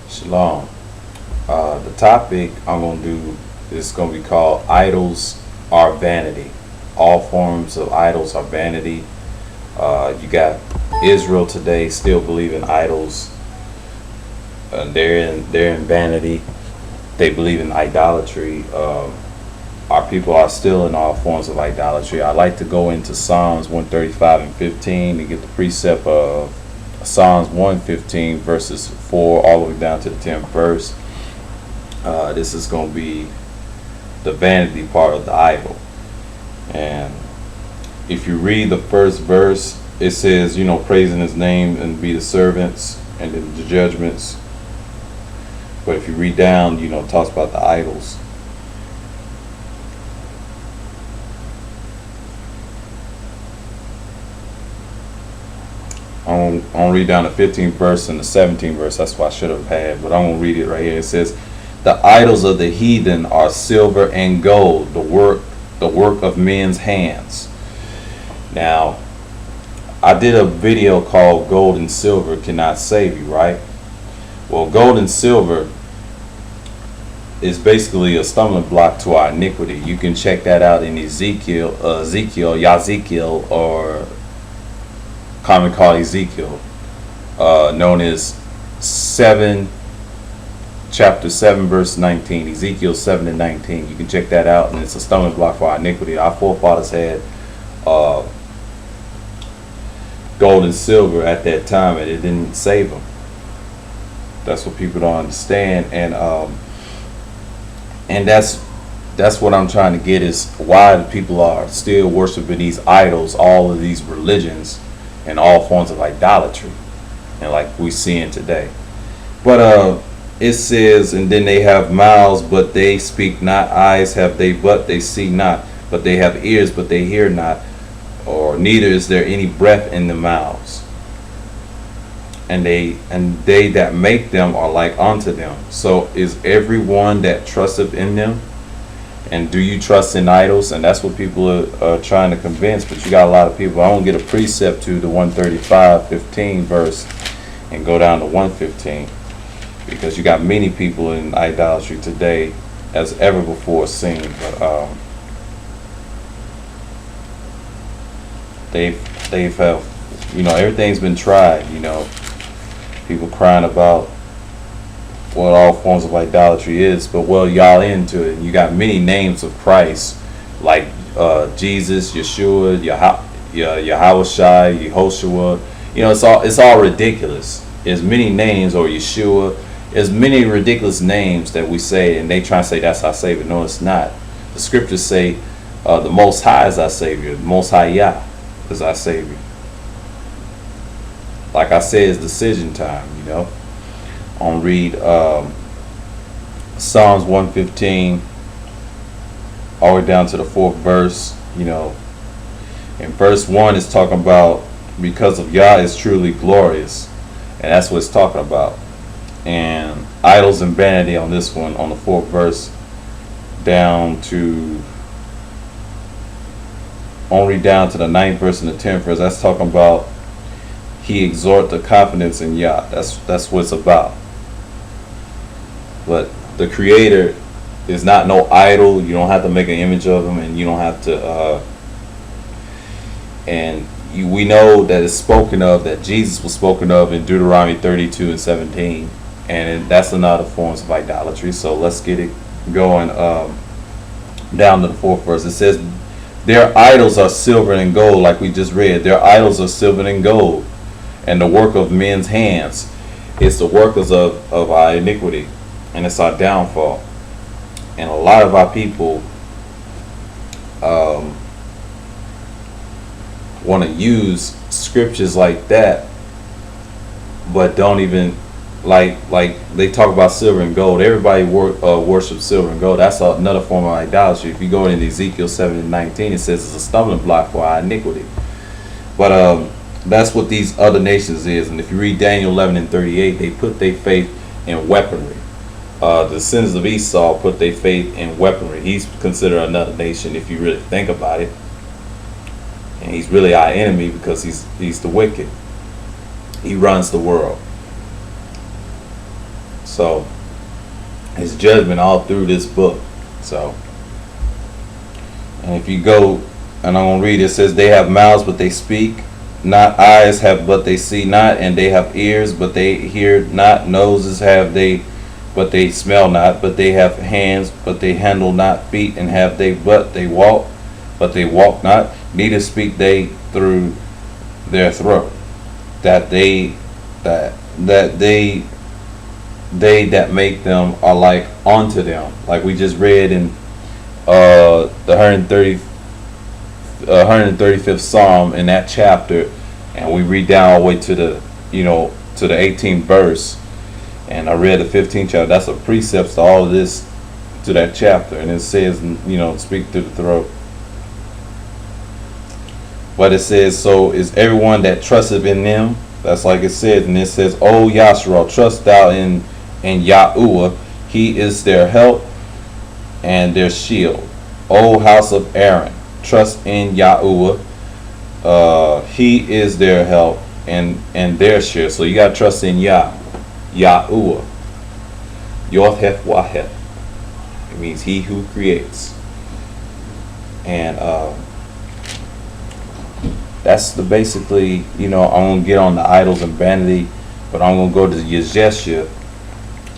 Shalom. The topic I'm going to do is going to be called Idols Are Vanity. All forms of idols are vanity. You got Israel today still believing idols. They're in vanity. They believe in idolatry. Our people are still in all forms of idolatry. I like to go into Psalms 135 and 15 to get the precept of Psalms 115 verses 4 all the way down to the 10th verse. This is going to be the vanity part of the idol. And if you read the first verse, it says, praising his name and be the servants and the judgments. But if you read down, it talks about the idols. I'm going to read down the 15th verse and the 17th verse. That's what I should have had, but I'm going to read it right here. It says, the idols of the heathen are silver and gold, the work of men's hands. Now, I did a video called Gold and Silver Cannot Save You, right? Well, gold and silver is basically a stumbling block to our iniquity. You can check that out in Ezekiel, or common called Ezekiel, known as chapter 7 verse 19, Ezekiel 7 and 19. You can check that out, and it's a stumbling block for our iniquity. Our forefathers had gold and silver at that time, and it didn't save them. That's what people don't understand, and that's what I'm trying to get, is why the people are still worshiping these idols, all of these religions, and all forms of idolatry, and like we seeing today. But it says, and then they have mouths, but they speak not. Eyes have they, but they see not. But they have ears, but they hear not. Or neither is there any breath in the mouths. And they that make them are like unto them. So is everyone that trusteth in them? And do you trust in idols? And that's what people are trying to convince. But you got a lot of people. I won't get a precept to the 135:15 verse and go down to 115, because you got many people in idolatry today as ever before seen. But they've have, everything's been tried. People crying about what all forms of idolatry is, but y'all into it. You got many names of Christ, like Jesus, Yeshua, Yahuwah, Yehoshua. It's all ridiculous. There's many names, or Yeshua. There's many ridiculous names that we say, and they try to say that's our Savior. No, it's not. The scriptures say the Most High is our Savior. The Most High Yah is our Savior. Like I said, it's decision time, On read Psalms 115 all the way down to the 4th verse. In verse 1 it's talking about, because of Yah is truly glorious, and that's what it's talking about. And idols and vanity on this one, on the 4th verse down to only down to the 9th verse and the 10th verse. That's talking about he exhort the confidence in Yah. That's what it's about. But the Creator is not no idol. You don't have to make an image of him, and you don't have to. We know that it's spoken of, that Jesus was spoken of in Deuteronomy 32 and 17, and that's another forms of idolatry. So let's get it going down to the 4th verse. It says, their idols are silver and gold, like we just read. Their idols are silver and gold, and the work of men's hands. It's the workers of our iniquity, and it's our downfall. And a lot of our people want to use scriptures like that, but don't even like they talk about silver and gold. Everybody worships silver and gold. That's another form of idolatry. If you go into Ezekiel 7 and 19, it says it's a stumbling block for our iniquity. But that's what these other nations is. And if you read Daniel 11 and 38, they put their faith in weaponry. The descendants of Esau put their faith in weaponry. He's considered another nation if you really think about it. And he's really our enemy, because he's the wicked. He runs the world. So his judgment all through this book. So, and if you go, and I'm gonna read it, says they have mouths but they speak not, eyes have but they see not, and they have ears but they hear not, noses have they but they smell not, but they have hands but they handle not, feet and have they but they walk not, neither speak they through their throat, that they that make them are like unto them. Like we just read in the 135th Psalm in that chapter, and we read down all the way to the to the 18th verse, and I read the 15th chapter. That's a precept to all of this, to that chapter, and it says speak through the throat. But it says, so is everyone that trusteth in them. That's like it says, and it says, O Yahshral, trust thou in Yahuwah, he is their help and their shield. O house of Aaron, trust in Yahuwah, he is their help and their shield. So you got to trust in Yahuwah, YHWH. It means he who creates. And that's the basically, I'm going to get on the idols and vanity, but I'm going to go to YHWH,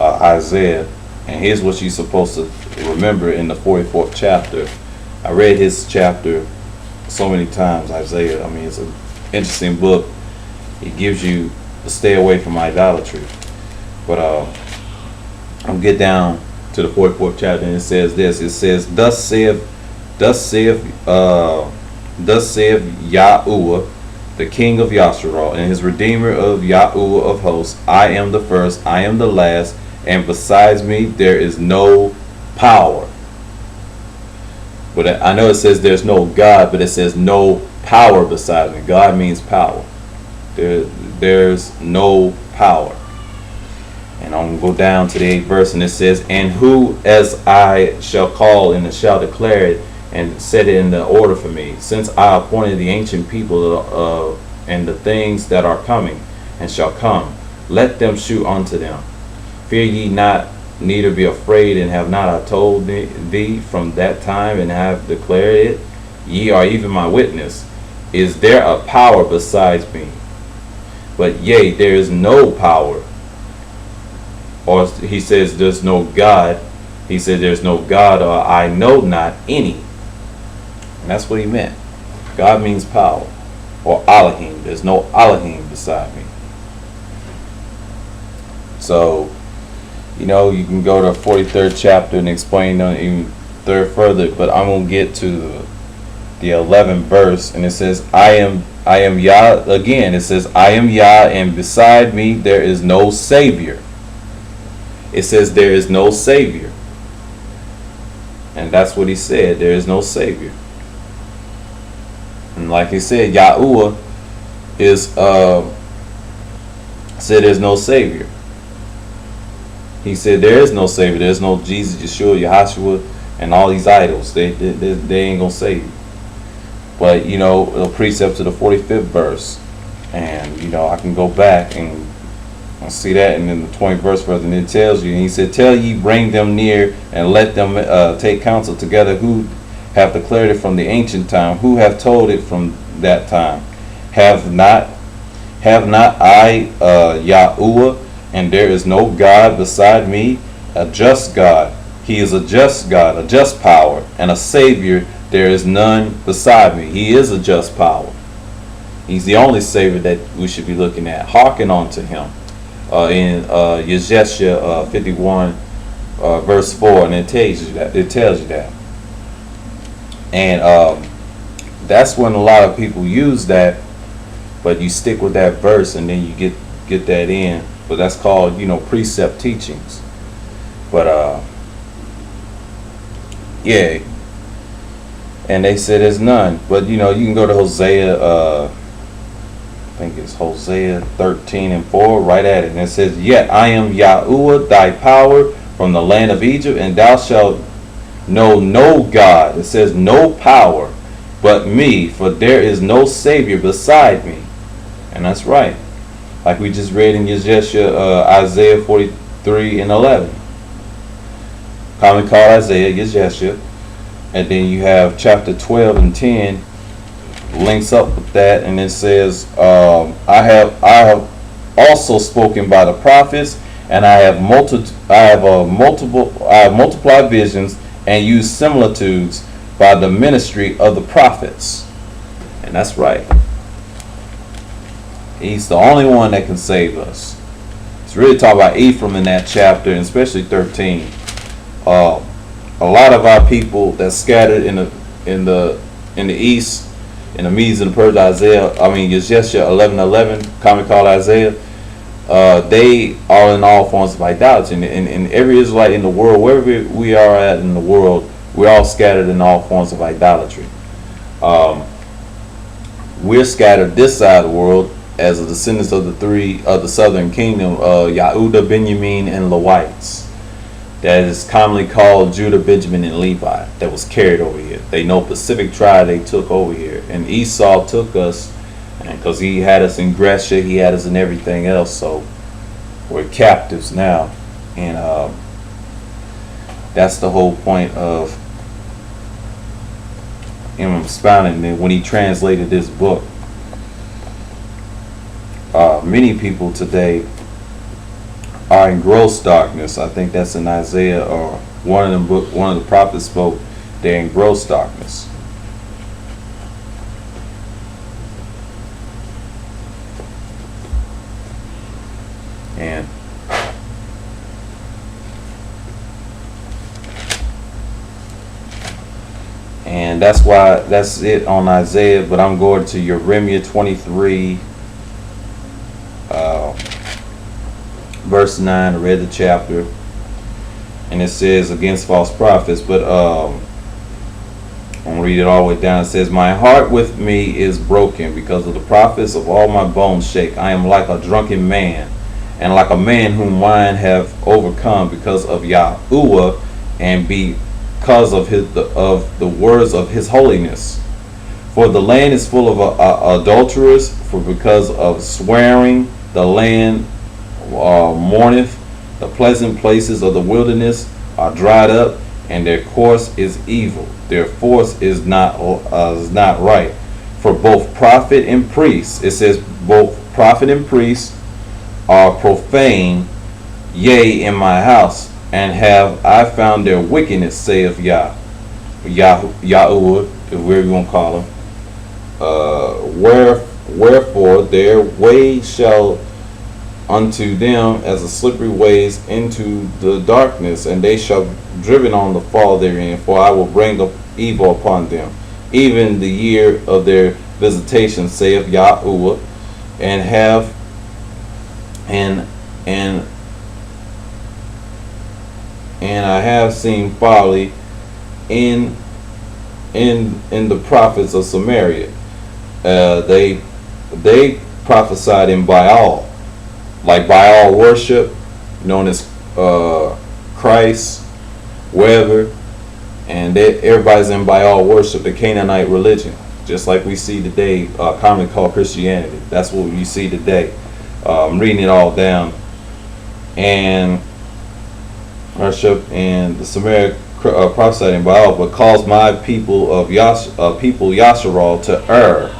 Isaiah, and here's what you're supposed to remember in the 44th chapter. I read his chapter so many times, Isaiah. I mean, it's an interesting book. It gives you to stay away from idolatry. But I'll get down to the 44th chapter, and it says this. It says, Thus saith Yahuwah, the King of Yahshral, and his Redeemer of Yahuwah of hosts, I am the first, I am the last, and besides me there is no power. But I know it says there's no God, but it says no power besides me. God means power. There's no power. And I'm going to go down to the 8th verse, and it says, And who as I shall call and shall declare it, and set it in the order for me, since I appointed the ancient people and the things that are coming and shall come, let them shew unto them. Fear ye not, neither be afraid, and have not I told thee from that time, and have declared it? Ye are even my witness. Is there a power besides me? But yea, there is no power. Or he says there's no God. He said there's no God, or I know not any. And that's what he meant. God means power, or Elohim. There's no Elohim beside me. So, you can go to 43rd chapter and explain even further, but I'm going to get to the 11th verse, and it says, I am Yah. Again, it says, I am Yah, and beside me there is no Savior. It says there is no Savior. And that's what he said. There is no Savior. And like he said, Yahuwah said there's no Savior. He said there is no Savior. There's no Jesus, Yahshua, Yahshua, and all these idols. They ain't going to save you. But, a precept to the 45th verse. And, I can go back and see that. And then the 20th verse further, and it tells you. And he said, Tell ye, bring them near, and let them take counsel together, who have declared it from the ancient time, who have told it from that time. Have not I Yahuwah, and there is no God beside me, a just God. He is a just God, a just power, and a Savior. There is none beside me. He is a just power. He's the only Savior that we should be looking at. Hearken unto him. In YHWH 51 verse 4, and it tells you that. And that's when a lot of people use that, but you stick with that verse, and then you get that in. But that's called, precept teachings. But yeah, and they said there's none. But you can go to Hosea. I think it's Hosea 13:4, right at it, and it says, Yet I am Yahuwah, thy power, from the land of Egypt, and thou shalt know no God. It says no power but me, for there is no Savior beside me. And that's right. Like we just read in YHWH, Isaiah 3 and 11. Commonly called Isaiah, Yahshral. And then you have chapter 12 and 10 links up with that, and it says, I have also spoken by the prophets, and I have multiplied visions and used similitudes by the ministry of the prophets. And that's right. He's the only one that can save us. It's really talking about Ephraim in that chapter, and especially 13. A lot of our people that's scattered in the east, in the Medes and the Persians, Yahshral 11:11, commonly called Isaiah. They are in all forms of idolatry. And every Israelite in the world, wherever we are at in the world, we're all scattered in all forms of idolatry. We're scattered this side of the world as the descendants of the southern kingdom, Yehuda, Benjamin, and Levites. That is commonly called Judah, Benjamin, and Levi, that was carried over here. They know Pacific tribe they took over here. And Esau took us, and because he had us in Gresha, he had us in everything else, so we're captives now. And that's the whole point of him expounding it when he translated this book. Many people today are in gross darkness. I think that's in Isaiah, or one of the prophets spoke. They're in gross darkness. And that's why that's it on Isaiah. But I'm going to Jeremiah 23. Verse 9, I read the chapter, and it says against false prophets, but I'm going to read it all the way down. It says, my heart with me is broken because of the prophets, of all my bones shake. I am like a drunken man, and like a man whom wine have overcome, because of Yahuwah, and because of the words of his holiness. For the land is full of adulterers, for because of swearing the land mourneth. The pleasant places of the wilderness are dried up, and their course is evil. Their force is not right. For both prophet and priest, it says, both prophet and priest are profane, yea, in my house, and have I found their wickedness, saith Yahuwah, whatever you want to call him. Wherefore their way shall unto them as a slippery ways into the darkness, and they shall be driven on the fall therein. For I will bring up evil upon them, even the year of their visitation, saith Yahuwah, and I have seen folly in the prophets of Samaria. They prophesied in Baal, like Baal worship, known as Christ, wherever, and everybody's in Baal worship, the Canaanite religion, just like we see today, commonly called Christianity. That's what you see today. I'm reading it all down, and worship, and the Samaria prophesied in Baal, but caused my people of Yahshral to err.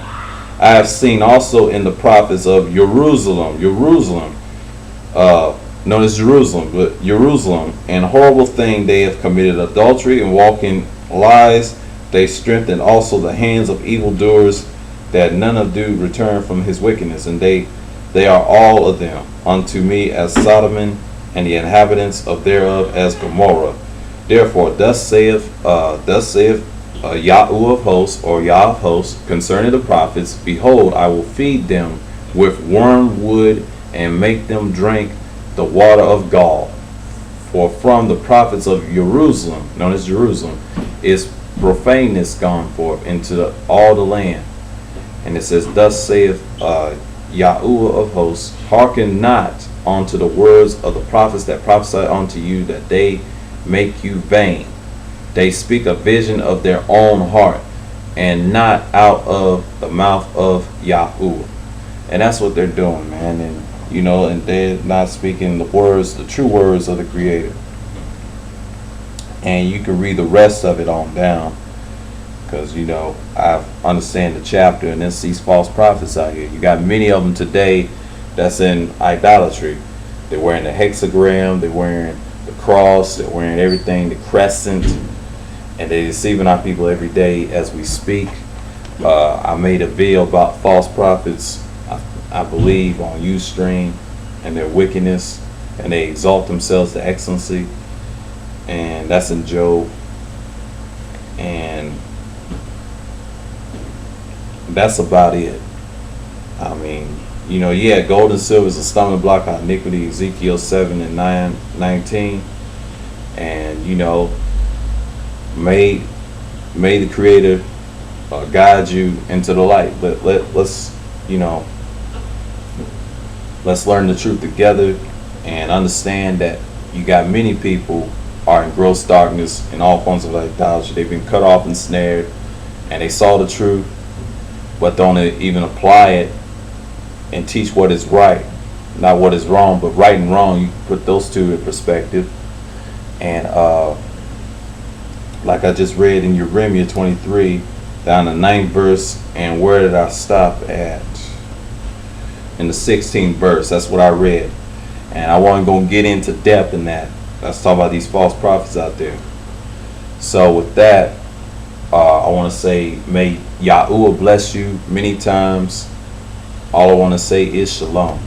I have seen also in the prophets of Jerusalem, known as Jerusalem, but Jerusalem, and horrible thing, they have committed adultery and walk in lies. They strengthen also the hands of evildoers, that none of do return from his wickedness, and they are all of them unto me as Sodom, and the inhabitants of thereof as Gomorrah. Therefore, thus saith Yahuwah of hosts, or Yah of hosts, concerning the prophets, behold, I will feed them with wormwood, and make them drink the water of gall. For from the prophets of Jerusalem, known as Jerusalem, is profaneness gone forth into all the land. And it says, thus saith Yahuwah of hosts, hearken not unto the words of the prophets that prophesy unto you, that they make you vain. They speak a vision of their own heart, and not out of the mouth of Yahuwah. And that's what they're doing, man. And you know, and they're not speaking the words, the true words of the Creator. And you can read the rest of it on down, because, you know, I understand the chapter, and then these false prophets out here. You got many of them today that's in idolatry. They're wearing the hexagram, they're wearing the cross, they're wearing everything, the crescent, and they're deceiving our people every day as we speak. I made a video about false prophets, I believe, on Ustream, and their wickedness, and they exalt themselves to excellency, and that's in Job. And that's about it. I mean, you know, yeah, gold and silver is a stumbling block of iniquity, Ezekiel 7 and 19. And, you know, may the Creator guide you into the light. But let's, you know, let's learn the truth together and understand that you got many people are in gross darkness in all forms of idolatry. They've been cut off and snared, and they saw the truth, but don't even apply it and teach what is right, not what is wrong. But right and wrong, you can put those two in perspective. And like I just read in Jeremiah 23, down the 9th verse, and where did I stop at? In the 16th verse. That's what I read, and I wasn't going to get into depth in that. Let's talk about these false prophets out there. So with that, I want to say, may Yahuwah bless you many times. All I want to say is shalom.